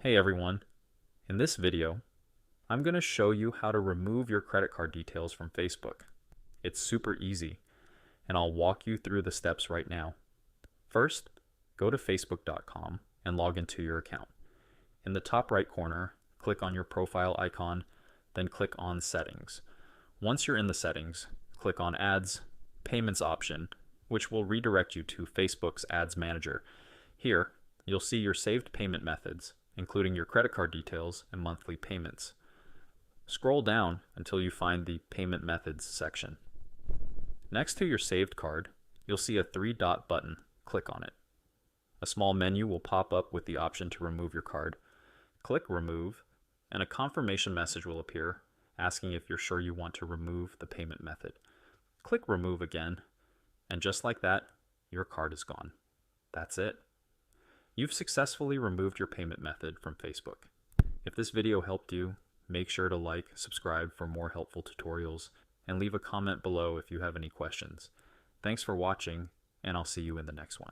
Hey everyone, in this video, I'm going to show you how to remove your credit card details from Facebook. It's super easy, and I'll walk you through the steps right now. First, go to facebook.com and log into your account. In the top right corner, click on your profile icon, then click on Settings. Once you're in the settings, click on Ads, Payments option, which will redirect you to Facebook's Ads Manager. Here, you'll see your saved payment methods, including your credit card details and monthly payments. Scroll down until you find the Payment Methods section. Next to your saved card, you'll see a three-dot button. Click on it. A small menu will pop up with the option to remove your card. Click Remove, and a confirmation message will appear asking if you're sure you want to remove the payment method. Click Remove again, and just like that, your card is gone. That's it. You've successfully removed your payment method from Facebook. If this video helped you, make sure to like, subscribe for more helpful tutorials, and leave a comment below if you have any questions. Thanks for watching, and I'll see you in the next one.